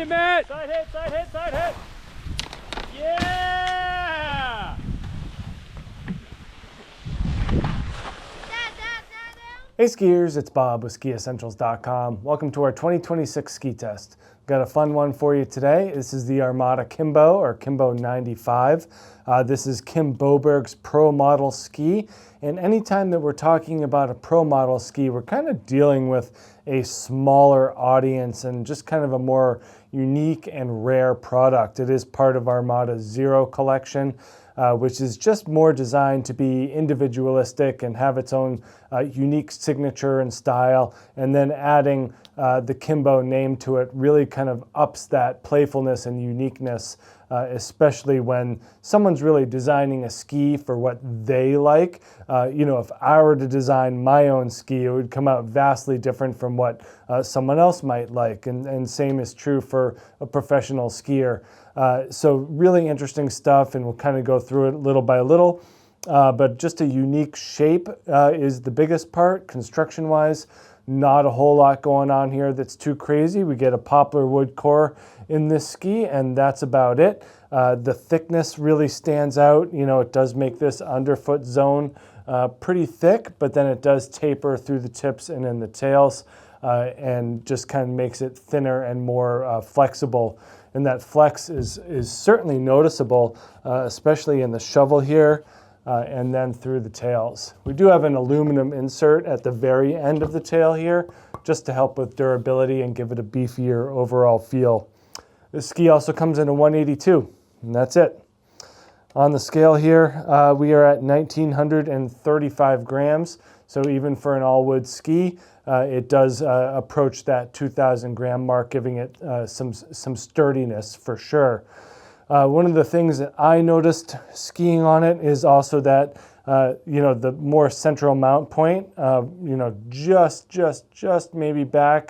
it, Matt. Side hit, side hit, side hit. Yeah! Hey skiers, it's Bob with SkiEssentials.com. Welcome to our 2026 ski test. Got a fun one for you today. This is the Armada Kimbo, or Kimbo 95. This is Kim Boberg's pro model ski. And anytime that we're talking about a pro model ski, we're kind of dealing with a smaller audience and just kind of a more unique and rare product. It is part of Armada's Zero collection, which is just more designed to be individualistic and have its own unique signature and style. And then adding the Kimbo name to it really kind of ups that playfulness and uniqueness, especially when someone's really designing a ski for what they like. If I were to design my own ski, it would come out vastly different from what someone else might like. And same is true for a professional skier. So really interesting stuff, and we'll kind of go through it little by little. But just a unique shape is the biggest part, construction-wise. Not a whole lot going on here that's too crazy. We get a poplar wood core in this ski, and that's about it. The thickness really stands out. It does make this underfoot zone pretty thick, but then it does taper through the tips and in the tails, and just kind of makes it thinner and more flexible. And that flex is certainly noticeable, especially in the shovel here. And then through the tails. We do have an aluminum insert at the very end of the tail here, just to help with durability and give it a beefier overall feel. This ski also comes in a 182, and that's it. On the scale here, we are at 1,935 grams, so even for an all-wood ski, it does approach that 2,000 gram mark, giving it some sturdiness for sure. One of the things that I noticed skiing on it is also that, the more central mount point, just maybe back,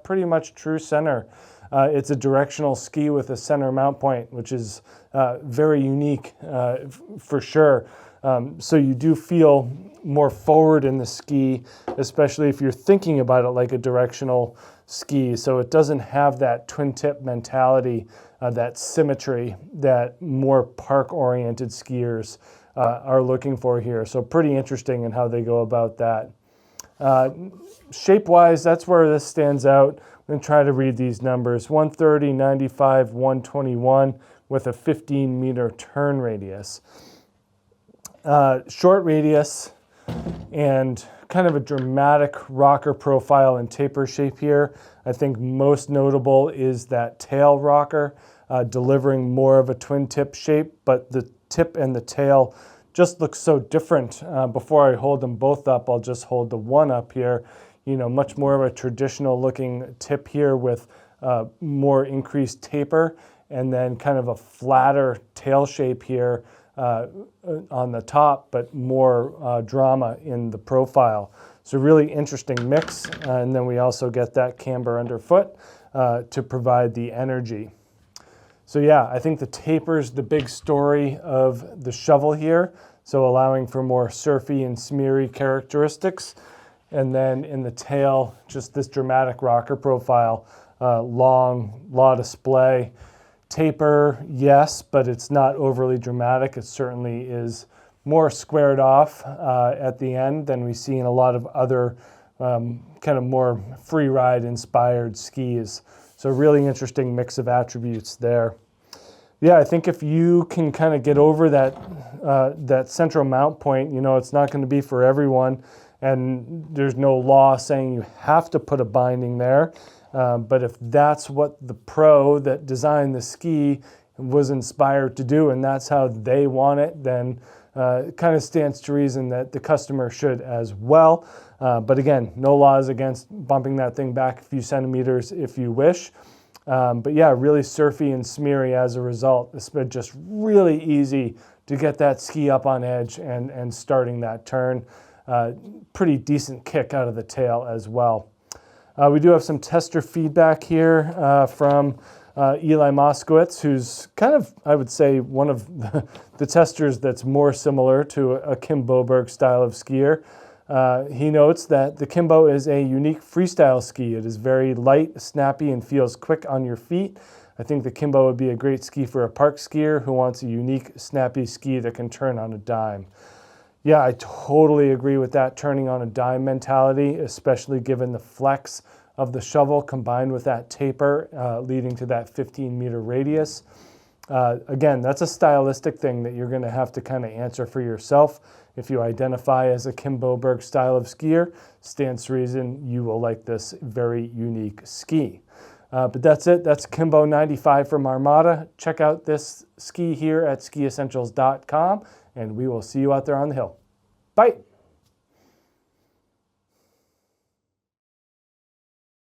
pretty much true center. It's a directional ski with a center mount point, which is very unique for sure. So you do feel more forward in the ski, especially if you're thinking about it like a directional ski. So it doesn't have that twin tip mentality, that symmetry that more park-oriented skiers are looking for here. So pretty interesting in how they go about that. Shape-wise, that's where this stands out. I'm going to try to read these numbers. 130, 95, 121 with a 15-meter turn radius. Short radius and kind of a dramatic rocker profile and taper shape here. I think most notable is that tail rocker, delivering more of a twin tip shape, but the tip and the tail just look so different. Before I hold them both up, I'll just hold the one up here. Much more of a traditional looking tip here with more increased taper, and then kind of a flatter tail shape here on the top, but more drama in the profile. So really interesting mix, and then we also get that camber underfoot to provide the energy. So yeah, I think the taper's the big story of the shovel here, so allowing for more surfy and smeary characteristics. And then in the tail, just this dramatic rocker profile, long, law display. Taper, yes, but it's not overly dramatic. It certainly is more squared off at the end than we see in a lot of other kind of more free ride inspired skis. So really interesting mix of attributes there. Yeah, I think if you can kind of get over that central mount point, it's not going to be for everyone, and there's no law saying you have to put a binding there. But if that's what the pro that designed the ski was inspired to do, and that's how they want it, then it kind of stands to reason that the customer should as well. But again, no laws against bumping that thing back a few centimeters if you wish. But yeah, really surfy and smeary as a result. It's been just really easy to get that ski up on edge and starting that turn. Pretty decent kick out of the tail as well. We do have some tester feedback here from Eli Moskowitz, who's kind of, I would say, one of the testers that's more similar to a Kim Boberg style of skier. He notes that the Kimbo is a unique freestyle ski. It is very light, snappy, and feels quick on your feet. I think the Kimbo would be a great ski for a park skier who wants a unique, snappy ski that can turn on a dime. Yeah, I totally agree with that turning on a dime mentality, especially given the flex of the shovel combined with that taper leading to that 15-meter radius. Again, that's a stylistic thing that you're going to have to kind of answer for yourself. If you identify as a Kimbo Berg style of skier, stands to reason you will like this very unique ski. But that's it. That's Kimbo 95 from Armada. Check out this ski here at SkiEssentials.com, and we will see you out there on the hill. Bye.